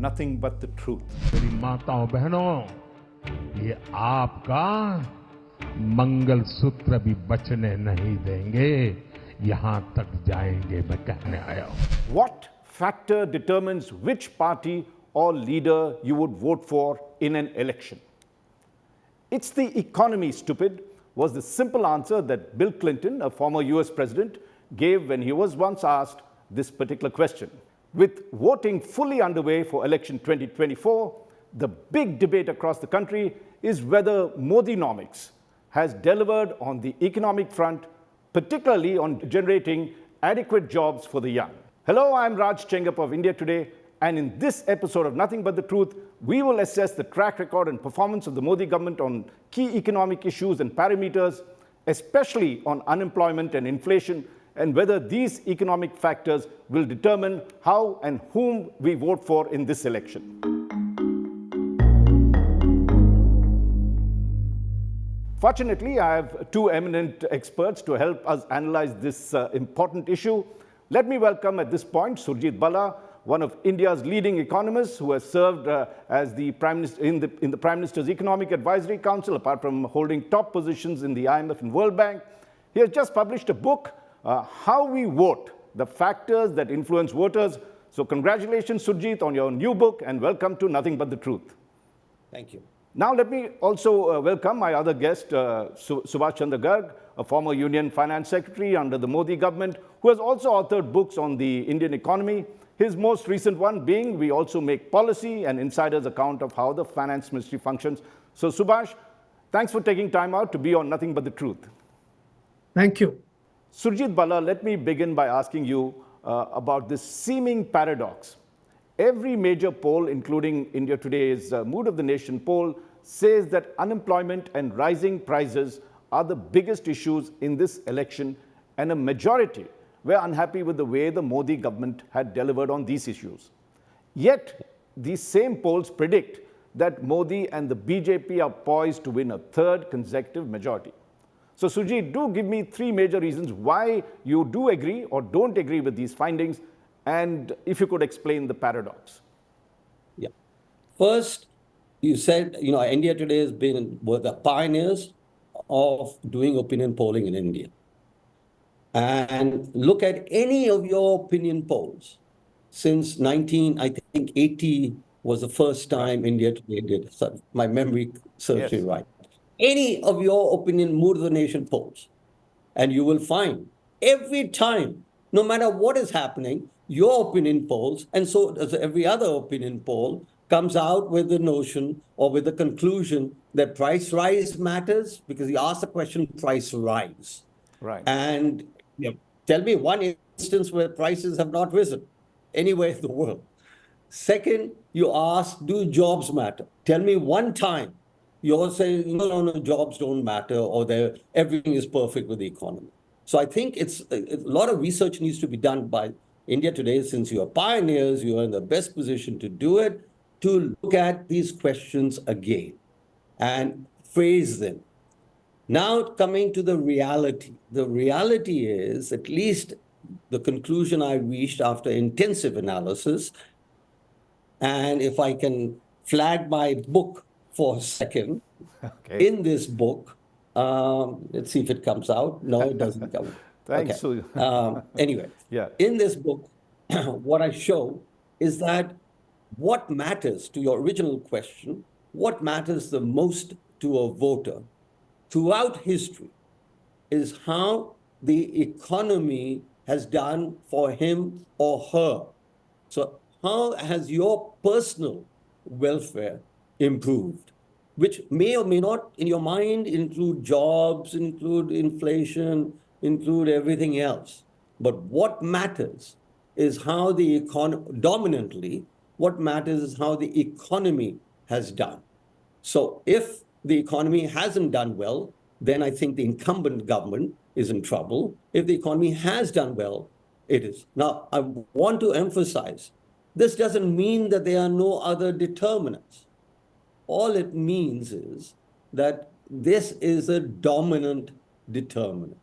nothing but the truth. मेरी माताओं बहनों, ये आपका मंगल सूत्र भी बचने नहीं देंगे, यहां तक जाएंगे, मैं कहने आया हूं। What factor determines which party or leader you would vote for in an election? It's the economy, stupid, was the simple answer that Bill Clinton, a former US president, gave when he was once asked this particular question. With voting fully underway for election 2024, the big debate across the country is whether Modinomics has delivered on the economic front, particularly on generating adequate jobs for the young. Hello, I'm Raj Chengap of India Today, and in this episode of Nothing But the Truth, we will assess the track record and performance of the Modi government on key economic issues and parameters, especially on unemployment and inflation, and whether these economic factors will determine how and whom we vote for in this election. Fortunately, I have two eminent experts to help us analyze this important issue. Let me welcome at this point Surjit Bhalla, one of India's leading economists who has served as the Prime Minister in the Prime Minister's Economic Advisory Council, apart from holding top positions in the IMF and World Bank. He has just published a book, How We Vote, the Factors That Influence Voters. So congratulations, Surjit, on your new book, and welcome to Nothing But the Truth. Thank you. Now let me also welcome my other guest, Subhash Garg, a former Union Finance Secretary under the Modi government, who has also authored books on the Indian economy. His most recent one being We Also Make Policy, an insider's account of how the Finance Ministry functions. So Subhash, thanks for taking time out to be on Nothing But the Truth. Thank you. Surjit Bhalla, let me begin by asking you about this seeming paradox. Every major poll, including India Today's Mood of the Nation poll, says that unemployment and rising prices are the biggest issues in this election, and a majority were unhappy with the way the Modi government had delivered on these issues. Yet, these same polls predict that Modi and the BJP are poised to win a third consecutive majority. So, Surjit, do give me three major reasons why you do agree or don't agree with these findings, and if you could explain the paradox. Yeah. First, you said, India Today has been one of the pioneers of doing opinion polling in India. And look at any of your opinion polls since 80 was the first time India Today did it. So my memory serves me right. Any of your opinion Mood of the Nation polls, and you will find every time, no matter what is happening, your opinion polls, and so does every other opinion poll, comes out with the notion or with the conclusion that price rise matters, because you ask the question, price rise. Right. And tell me one instance where prices have not risen anywhere in the world. Second, you ask, do jobs matter? Tell me one time you're saying, no, jobs don't matter, or everything is perfect with the economy. So I think a lot of research needs to be done by India Today, since you are pioneers, you are in the best position to do it, to look at these questions again and phrase them. Now coming to the reality. The reality is, at least the conclusion I reached after intensive analysis, and if I can flag my book for a second, okay. In this book, let's see if it comes out. No, it doesn't come out. Thanks. Okay. Anyway, yeah. In this book, what I show is that what matters, to your original question, what matters the most to a voter throughout history is how the economy has done for him or her. So how has your personal welfare improved, which may or may not, in your mind, include jobs, include inflation, include everything else. But what matters is how the economy, dominantly, what matters is how the economy has done. So if the economy hasn't done well, then I think the incumbent government is in trouble. If the economy has done well, it is. Now, I want to emphasize, this doesn't mean that there are no other determinants. All it means is that this is a dominant determinant.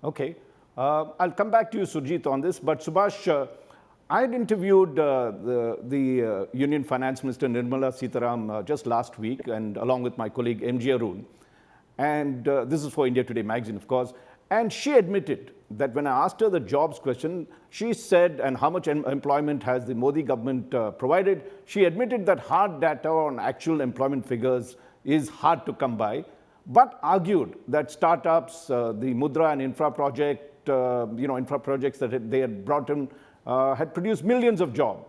Okay. I'll come back to you, Surjit, on this. But Subhash, I had interviewed the Union Finance Minister Nirmala Sitaram just last week, and along with my colleague MG Arun. And this is for India Today magazine, of course. And she admitted that when I asked her the jobs question, she said, and how much employment has the Modi government provided? She admitted that hard data on actual employment figures is hard to come by, but argued that startups, the Mudra and infra project, infra projects that they had brought in had produced millions of jobs.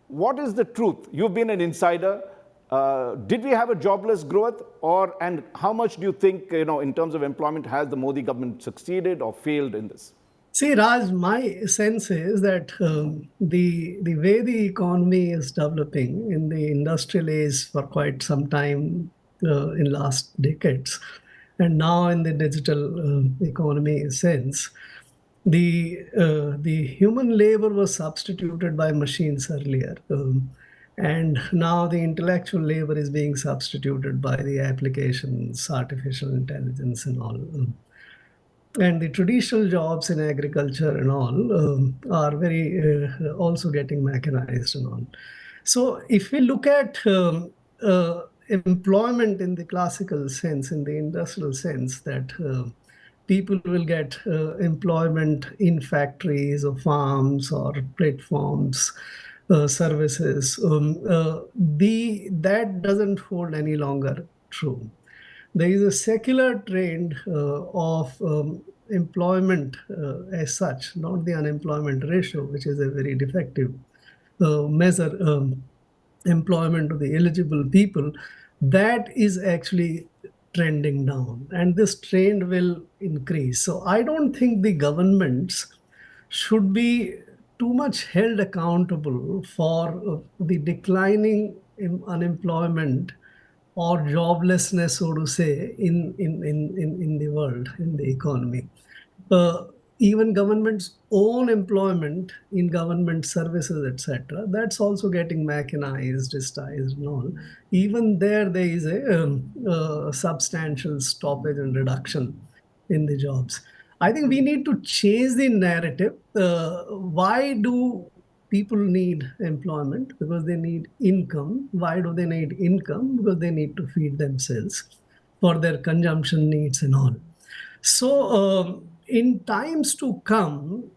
What is the truth? You've been an insider. Did we have a jobless growth, and how much do you think, in terms of employment, has the Modi government succeeded or failed in this? See, Raj, my sense is that the way the economy is developing in the industrial age for quite some time in last decades, and now in the digital economy sense, the human labor was substituted by machines earlier. And now the intellectual labor is being substituted by the applications, artificial intelligence and all. And the traditional jobs in agriculture and all are very also getting mechanized and all. So if we look at employment in the classical sense, in the industrial sense, that people will get employment in factories or farms or platforms, services, that doesn't hold any longer true. There is a secular trend of employment as such, not the unemployment ratio, which is a very defective measure, employment of the eligible people, that is actually trending down, and this trend will increase. So I don't think the governments should be too much held accountable for the declining unemployment or joblessness, so to say, in the world, in the economy. Even government's own employment in government services, etc., that's also getting mechanized, digitized and all. Even there is a substantial stoppage and reduction in the jobs. I think we need to change the narrative. Why do people need employment? Because they need income. Why do they need income? Because they need to feed themselves for their consumption needs and all. So in times to come,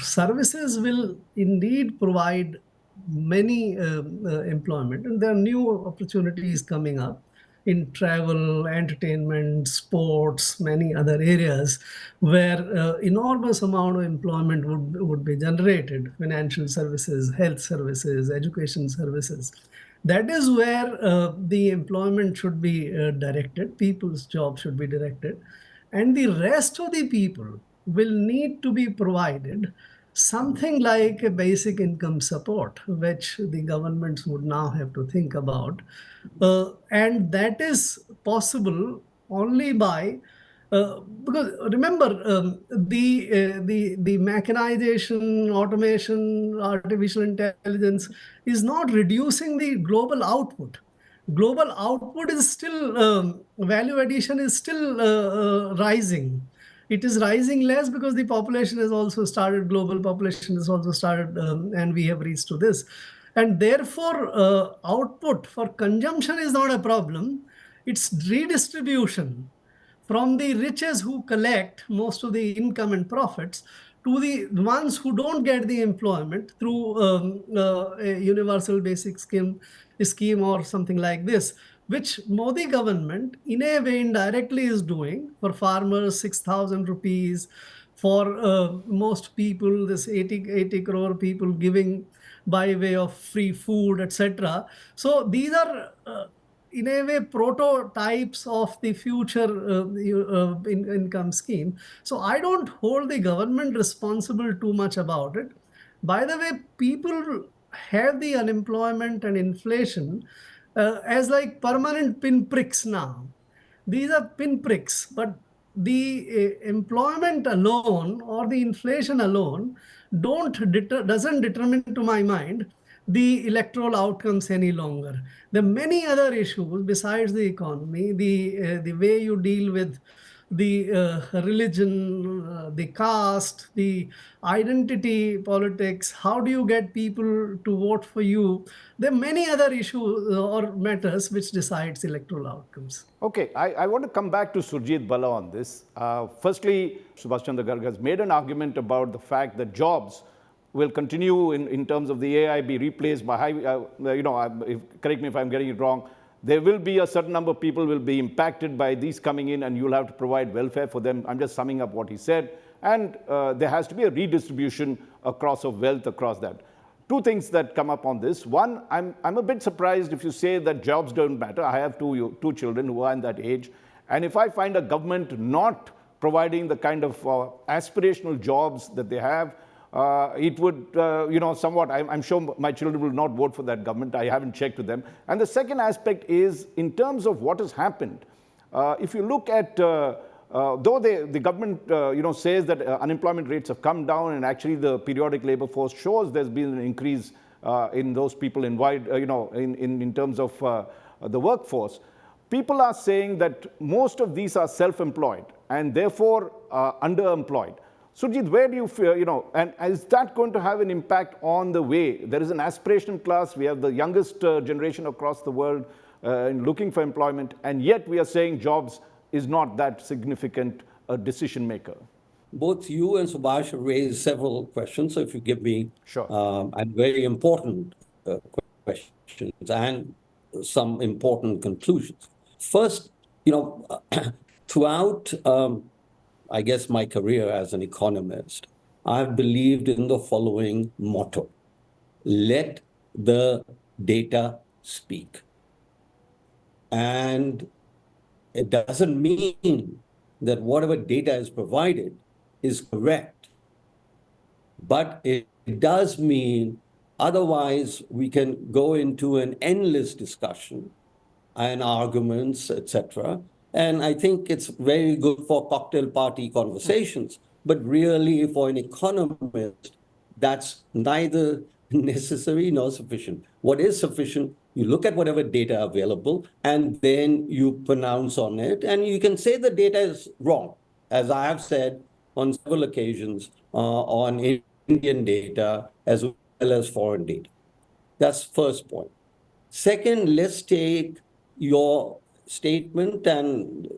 services will indeed provide many employment, and there are new opportunities coming up in travel, entertainment, sports, many other areas where enormous amount of employment would be generated, financial services, health services, education services. That is where the employment should be directed, people's jobs should be directed, and the rest of the people will need to be provided something like a basic income support, which the governments would now have to think about. And that is possible only by, because remember, the mechanization, automation, artificial intelligence is not reducing the global output. Global output is still, value addition is still rising. It is rising less because the population has also started, global population has also started, and we have reached to this. And therefore, output for consumption is not a problem. It's redistribution from the riches who collect most of the income and profits to the ones who don't get the employment through a universal basic scheme or something like this, which Modi government in a way indirectly is doing. For farmers, 6,000 rupees, for most people, this 80 crore people giving by way of free food, etc. So these are in a way prototypes of the future income scheme. So I don't hold the government responsible too much about it. By the way, people have the unemployment and inflation as like permanent pinpricks now. These are pinpricks, but the employment alone or the inflation alone doesn't determine, to my mind, the electoral outcomes any longer. There are many other issues besides the economy, the way you deal with the religion, the caste, the identity politics. How do you get people to vote for you? There are many other issues or matters which decides electoral outcomes. Okay, I want to come back to Surjit Bhalla on this. Firstly, Subhash Chandra Garg has made an argument about the fact that jobs will continue in terms of the AI be replaced by high, correct me if I'm getting it wrong, there will be a certain number of people will be impacted by these coming in and you'll have to provide welfare for them. I'm just summing up what he said. And there has to be a redistribution across of wealth across that. Two things that come up on this. One, I'm a bit surprised if you say that jobs don't matter. I have two children who are in that age. And if I find a government not providing the kind of aspirational jobs that they have, it would, somewhat, I'm sure my children will not vote for that government. I haven't checked with them. And the second aspect is, in terms of what has happened, if you look at, though the government, says that unemployment rates have come down, and actually the periodic labor force shows there's been an increase in those people in terms of the workforce, people are saying that most of these are self-employed and therefore underemployed. Surjit, where do you feel, and is that going to have an impact on the way? There is an aspirational class. We have the youngest generation across the world looking for employment, and yet we are saying jobs is not that significant a decision maker. Both you and Subhash raised several questions, so if you give me sure. And very important questions and some important conclusions. First, throughout I guess my career as an economist, I've believed in the following motto: let the data speak. And it doesn't mean that whatever data is provided is correct, but it does mean otherwise we can go into an endless discussion and arguments, etc. And I think it's very good for cocktail party conversations, but really for an economist, that's neither necessary nor sufficient. What is sufficient, you look at whatever data available and then you pronounce on it, and you can say the data is wrong, as I have said on several occasions on Indian data as well as foreign data. That's first point. Second, let's take your statement and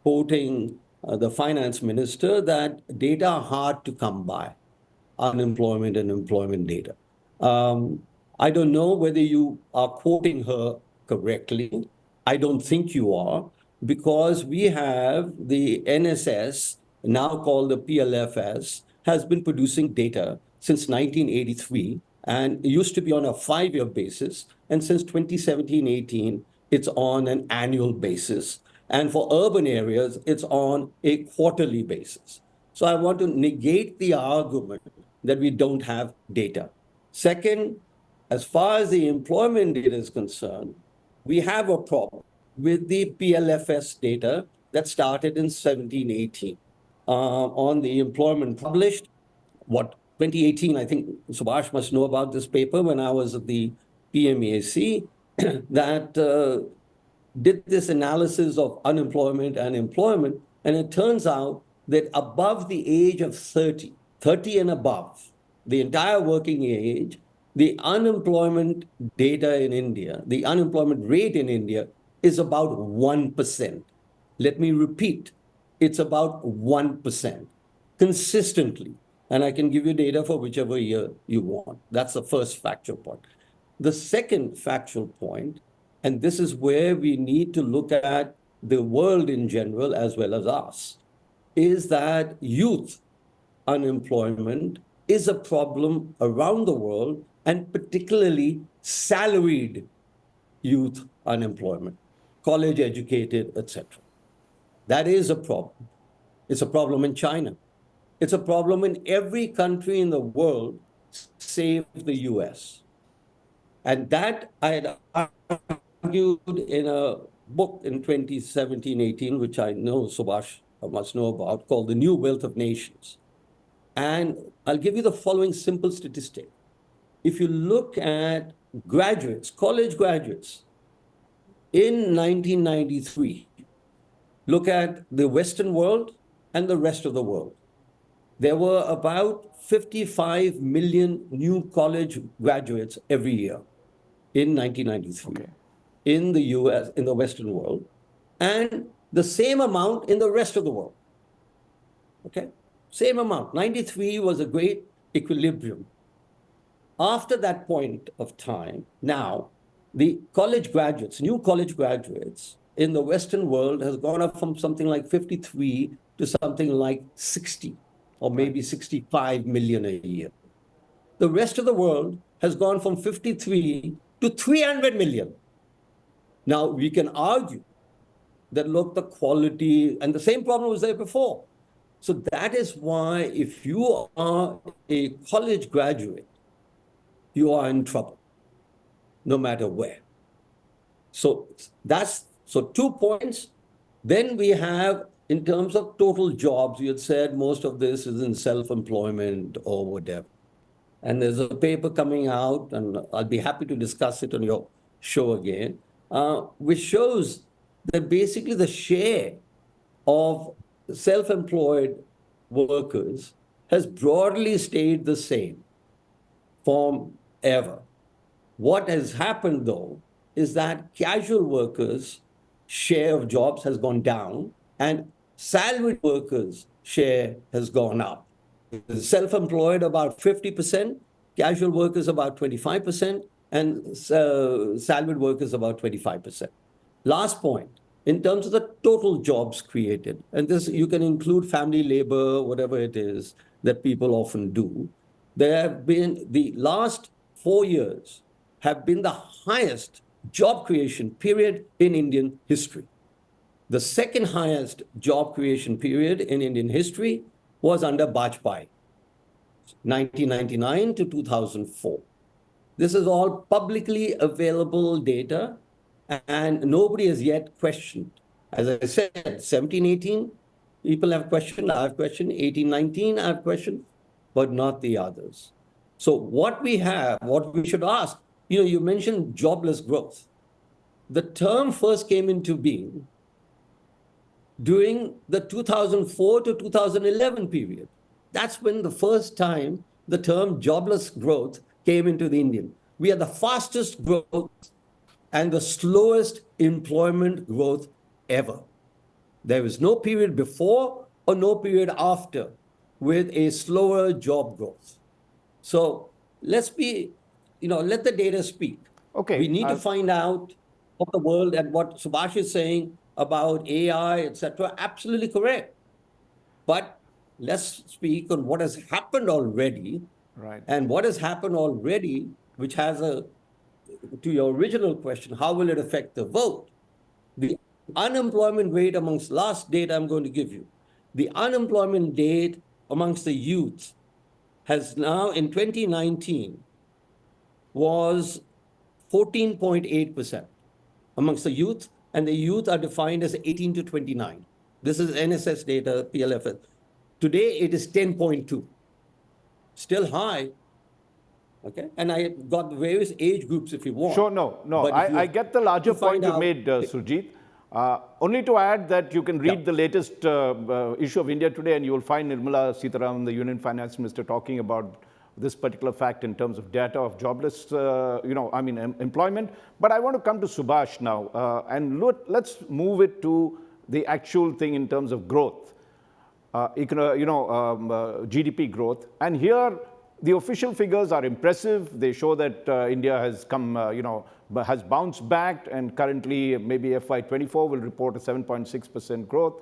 quoting the finance minister that data are hard to come by, unemployment and employment data. I don't know whether you are quoting her correctly. I don't think you are, because we have the NSS, now called the PLFS, has been producing data since 1983 and it used to be on a 5-year basis. And since 2017-18, it's on an annual basis. And for urban areas, it's on a quarterly basis. So I want to negate the argument that we don't have data. Second, as far as the employment data is concerned, we have a problem with the PLFS data that started in 17-18 on the employment published. 2018, I think Subhash must know about this paper when I was at the PMAC, that did this analysis of unemployment and employment, and it turns out that above the age of 30 and above, the entire working age, the unemployment data in India, the unemployment rate in India is about 1%. Let me repeat, it's about 1% consistently. And I can give you data for whichever year you want. That's the first factual point. The second factual point, and this is where we need to look at the world in general as well as us, is that youth unemployment is a problem around the world, and particularly salaried youth unemployment, college educated, etc. That is a problem. It's a problem in China. It's a problem in every country in the world, save the US. And that I had argued in a book in 2017-18, which I know Subhash must know about, called The New Wealth of Nations. And I'll give you the following simple statistic. If you look at graduates, college graduates, in 1993, look at the Western world and the rest of the world. There were about 55 million new college graduates every year in 1993 Okay. in the US, in the Western world, and the same amount in the rest of the world. Okay? Same amount. 93 was a great equilibrium. After that point of time, now, the college graduates, new college graduates in the Western world has gone up from something like 53 to something like 60 or maybe 65 million a year. The rest of the world has gone from 53 to 300 million. Now, we can argue that, look, the quality, and the same problem was there before. So that is why if you are a college graduate, you are in trouble, no matter where. So so 2 points. Then we have, in terms of total jobs, you had said most of this is in self-employment or whatever. And there's a paper coming out, and I'll be happy to discuss it on your show again, which shows that basically the share of self-employed workers has broadly stayed the same from ever. What has happened, though, is that casual workers' share of jobs has gone down and salaried workers' share has gone up. Self-employed about 50%, casual workers about 25%, and salaried workers about 25%. Last point, in terms of the total jobs created, and this you can include family labor, whatever it is that people often do, there have been, the last 4 years have been the highest job creation period in Indian history. The second highest job creation period in Indian history was under Bajpayee, 1999 to 2004. This is all publicly available data, and nobody has yet questioned. As I said, 17, 18, people have questioned, I've questioned, 18, 19, I've questioned, but not the others. So what we have, what we should ask, you mentioned jobless growth. The term first came into being during the 2004 to 2011 period. That's when the first time the term jobless growth came into the Indian. We are the fastest growth and the slowest employment growth ever. There is no period before or no period after with a slower job growth. So let's be, let the data speak. Okay. We need to find out of the world, and what Subhash is saying about AI, etc., absolutely correct. But let's speak on what has happened already. Right. And what has happened already, which has to your original question, how will it affect the vote? The unemployment rate amongst, last data I'm going to give you, the unemployment rate amongst the youth has now, in 2019, was 14.8% amongst the youth, and the youth are defined as 18 to 29. This is NSS data, PLFS. Today, it is 10.2. Still high, okay? And I got the various age groups if you want. Sure, no. I get the larger point you made, Surjit. Only to add that you can read the latest issue of India Today, and you will find Nirmala Sitharaman, the Union Finance Minister, talking about this particular fact in terms of data of jobless, employment. But I want to come to Subhash now, and let's move it to the actual thing in terms of growth, GDP growth. And here, the official figures are impressive. They show that India has come, has bounced back, and currently maybe FY24 will report a 7.6% growth.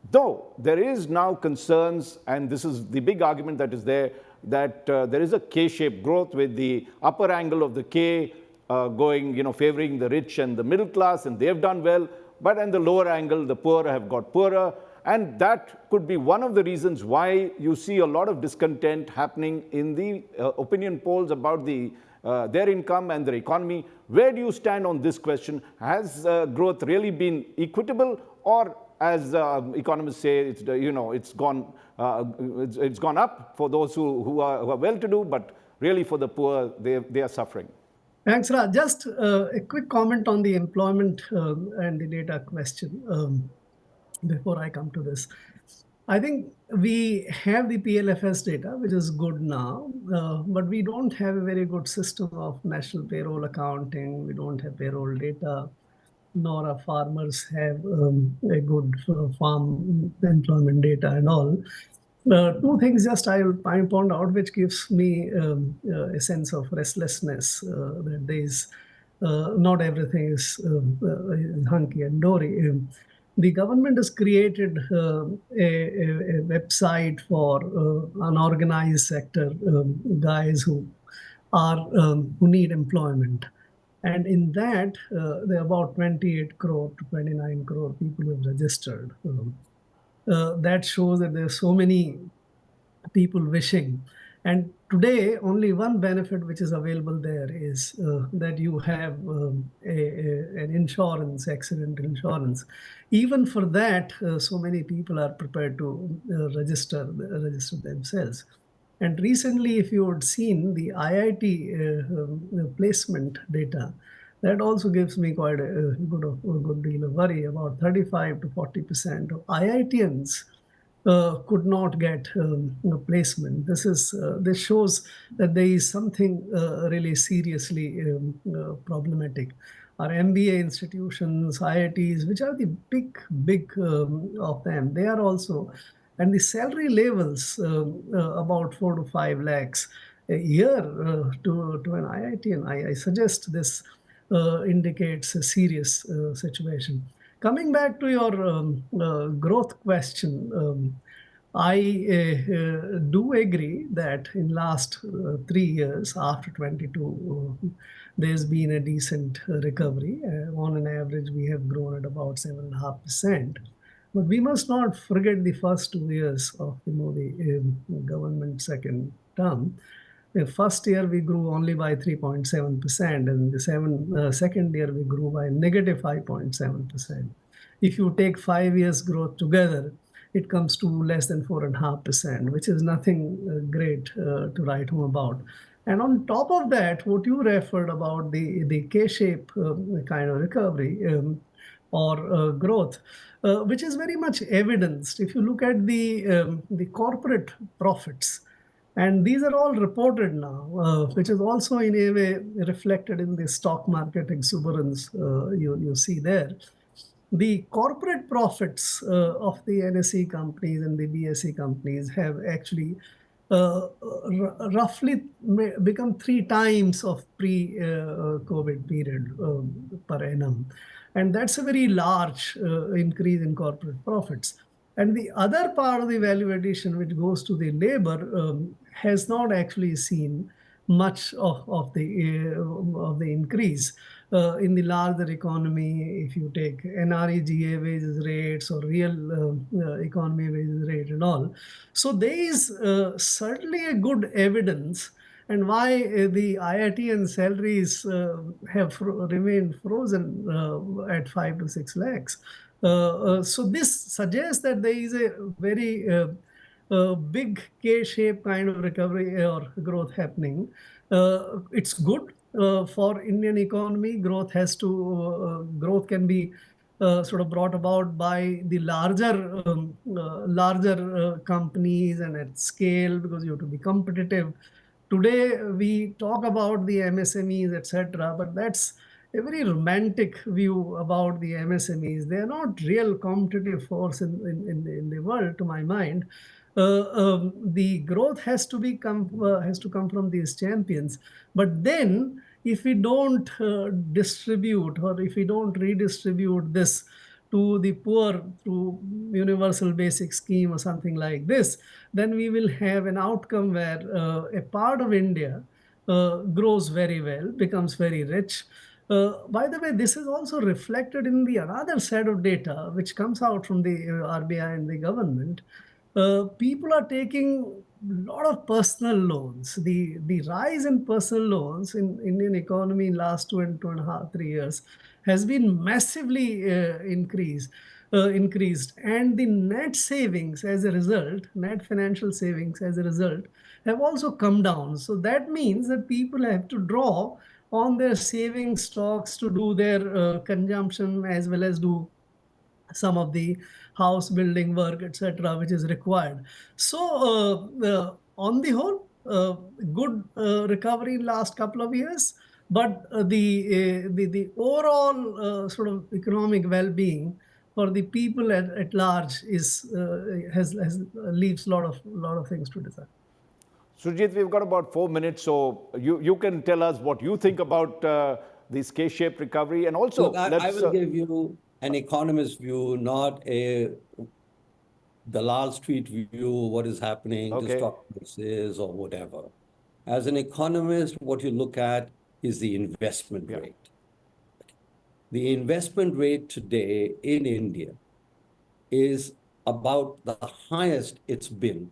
Though there is now concerns, and this is the big argument that is there, that there is a K-shaped growth with the upper angle of the K going, favoring the rich and the middle class, and they've done well. But in the lower angle, the poor have got poorer. And that could be one of the reasons why you see a lot of discontent happening in the opinion polls about their income and their economy. Where do you stand on this question? Has growth really been equitable, or as economists say, it's gone up for those who are well-to-do, but really for the poor, they are suffering? Thanks, Raj. Just a quick comment on the employment and the data question. before I come to this. I think we have the PLFS data, which is good now, but we don't have a very good system of national payroll accounting. We don't have payroll data, nor our farmers have a good farm employment data and all. Two things just I will point out, which gives me a sense of restlessness, that there is not everything is hunky and dory. The government has created a website for unorganized sector guys who who need employment. And in that, there are about 28 crore to 29 crore people who have registered. That shows that there are so many people wishing. And today, only one benefit which is available there is that you have an insurance, accident insurance. Even for that, so many people are prepared to register themselves. And recently, if you had seen the IIT placement data, that also gives me quite a good deal of worry. About 35 to 40% of IITians could not get placement. This shows that there is something really seriously problematic. Our MBA institutions, IITs, which are the big of them, they are also, and the salary levels about 4 to 5 lakhs a year to an IIT, and I suggest this indicates a serious situation. Coming back to your growth question, I do agree that in last 3 years after 22, there's been a decent recovery. On an average, we have grown at about 7.5%. But we must not forget the first 2 years of the Modi government second term. The first year we grew only by 3.7%, and the second year we grew by negative 5.7%. If you take 5 years growth together, it comes to less than 4.5%, which is nothing great to write home about. And on top of that, what you referred about the K-shape kind of recovery or growth, which is very much evidenced. If you look at the corporate profits, and these are all reported now, which is also in a way reflected in the stock market exuberance you see there. The corporate profits of the NSE companies and the BSE companies have actually roughly become 3 times of pre-COVID period per annum. And that's a very large increase in corporate profits. And the other part of the value addition, which goes to the labor, has not actually seen much of the increase in the larger economy. If you take NREGA wages rates or real economy wages rate and all, so there is certainly a good evidence, and why the IIT salaries have remained frozen at 5 to 6 lakhs. So this suggests that there is a very big K-shaped kind of recovery or growth happening. It's good for Indian economy. Growth can be sort of brought about by the larger companies and at scale, because you have to be competitive. Today we talk about the MSMEs, etc., but that's a very romantic view about the MSMEs. They are not real competitive force in the world, to my mind. The growth has to come from these champions. But then, if we don't distribute, or if we don't redistribute this to the poor through universal basic scheme or something like this, then we will have an outcome where a part of India grows very well, becomes very rich. By the way, this is also reflected in the another set of data which comes out from the RBI and the government. People are taking a lot of personal loans. The rise in personal loans in Indian economy in last 2.5, 3 years has been massively increased. And the net savings as a result, net financial savings as a result, have also come down. So that means that people have to draw on their saving stocks to do their consumption, as well as do some of the house building work, etc., which is required. So on the whole, good recovery in last couple of years, but the overall sort of economic well-being for the people at large is has leaves a lot of things to desire. Surjit, we've got about 4 minutes, so you can tell us what you think about this K-shaped recovery, and also Look, I will give you an economist view, not the Lal Street view, what is happening to stock prices or whatever. As an economist, what you look at is the investment rate. The investment rate today in India is about the highest it's been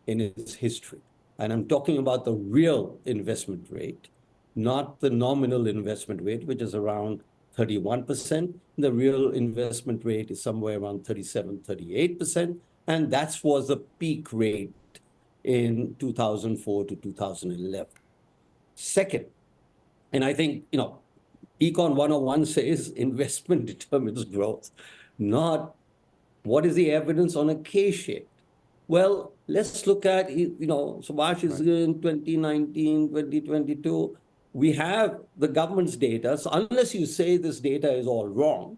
in its history. And I'm talking about the real investment rate, not the nominal investment rate, which is around 31%. The real investment rate is somewhere around 37, 38%. And that was the peak rate in 2004 to 2011. Second, and I think, Econ 101 says investment determines growth, not what is the evidence on a K-shape. Well, let's look at, Subhash is in 2019, 2022. We have the government's data. So unless you say this data is all wrong,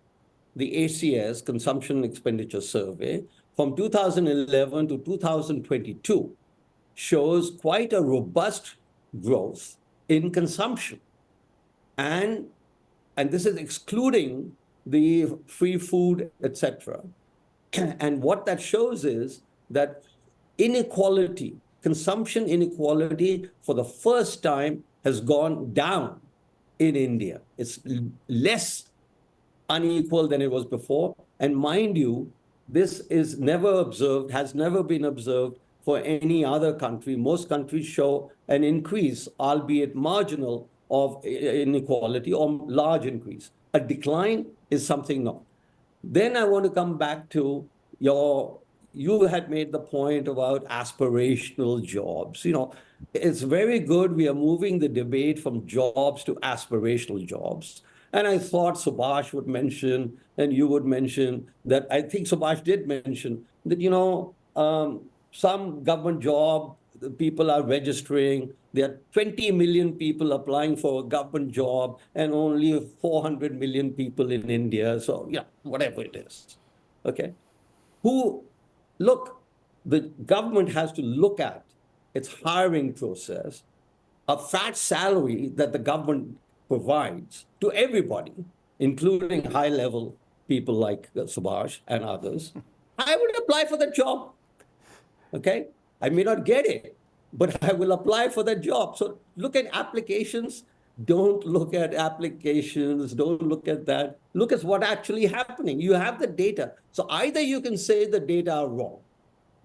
the ACS, Consumption Expenditure Survey, from 2011 to 2022 shows quite a robust growth in consumption. And this is excluding the free food, etc. And what that shows is that inequality, consumption inequality, for the first time has gone down in India. It's less unequal than it was before. And mind you, this is never observed, has never been observed for any other country. Most countries show an increase, albeit marginal, of inequality or large increase. A decline is something not. Then I want to come back to you had made the point about aspirational jobs. It's very good we are moving the debate from jobs to aspirational jobs. And I thought Subhash would mention, and you would mention, that I think Subhash did mention that, some government job, people are registering. There are 20 million people applying for a government job and only 400 million people in India. So, whatever it is. Okay. The government has to look at its hiring process, a fat salary that the government provides to everybody, including high-level people like Subhash and others. I would apply for the job. Okay? I may not get it, but I will apply for that job. So look at applications. Don't look at applications. Don't look at that. Look at what's actually happening. You have the data. So either you can say the data are wrong,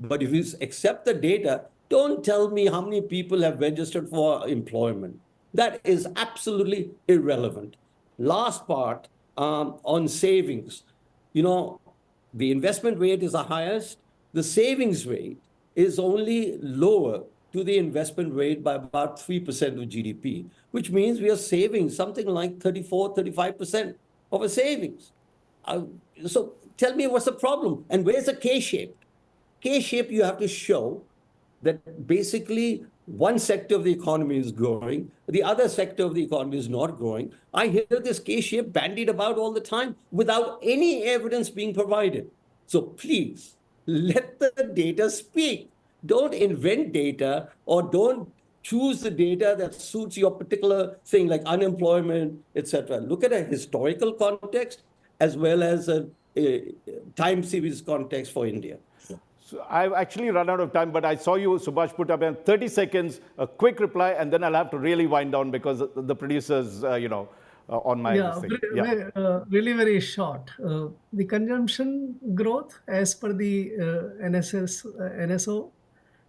but if you accept the data, don't tell me how many people have registered for employment. That is absolutely irrelevant. Last part on savings. The investment rate is the highest. The savings rate is only lower to the investment rate by about 3% of GDP, which means we are saving something like 34, 35% of our savings. So tell me what's the problem? And where's the K-shape? K-shape, you have to show that basically one sector of the economy is growing, the other sector of the economy is not growing. I hear this K-shape bandied about all the time without any evidence being provided. So please, let the data speak. Don't invent data, or don't choose the data that suits your particular thing, like unemployment, etc. Look at a historical context as well as a time series context for India. So I've actually run out of time, but I saw you, Subhash, put up in 30 seconds, a quick reply, and then I'll have to really wind down because the producers, on my thing. Really very short. The consumption growth as per the NSO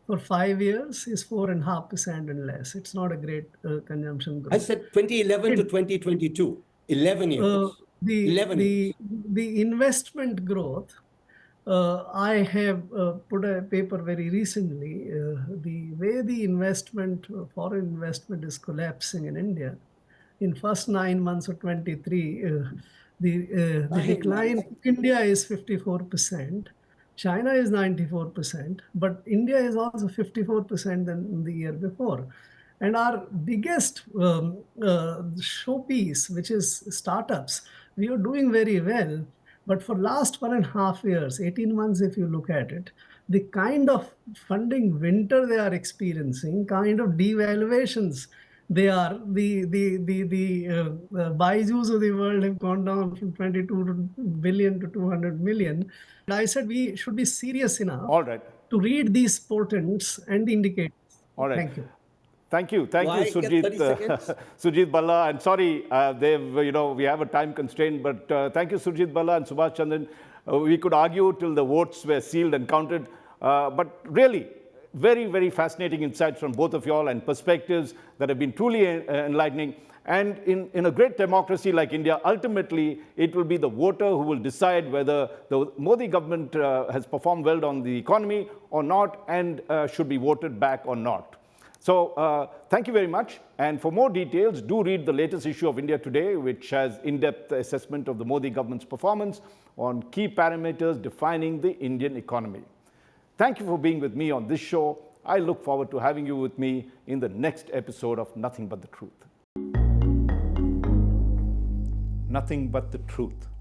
for 5 years is 4.5% and less. It's not a great consumption growth. I said 2011 to 2022, 11 years. 11 years. The investment growth, I have put a paper very recently. The way the foreign investment is collapsing in India, in first 9 months of 23, The decline in India is 54%. China is 94%, but India is also 54% than the year before. And our biggest showpiece, which is startups, we are doing very well. But for last 1.5 years, 18 months, if you look at it, the kind of funding winter they are experiencing, kind of devaluations they are, the Baijus of the world have gone down from 22 billion to 200 million. And I said we should be serious enough All right. to read these portents and the indicators. All right. Thank you. Thank you, Do I get Surjit. 30 seconds? Surjit Bhalla, and sorry, we have a time constraint, but thank you, Surjit Bhalla and Subhash Chandran. We could argue till the votes were sealed and counted, but really, very, very fascinating insights from both of y'all and perspectives that have been truly enlightening. And in a great democracy like India, ultimately, it will be the voter who will decide whether the Modi government has performed well on the economy or not, and should be voted back or not. So thank you very much. And for more details, do read the latest issue of India Today, which has in-depth assessment of the Modi government's performance on key parameters defining the Indian economy. Thank you for being with me on this show. I look forward to having you with me in the next episode of Nothing But the Truth. Nothing But the Truth.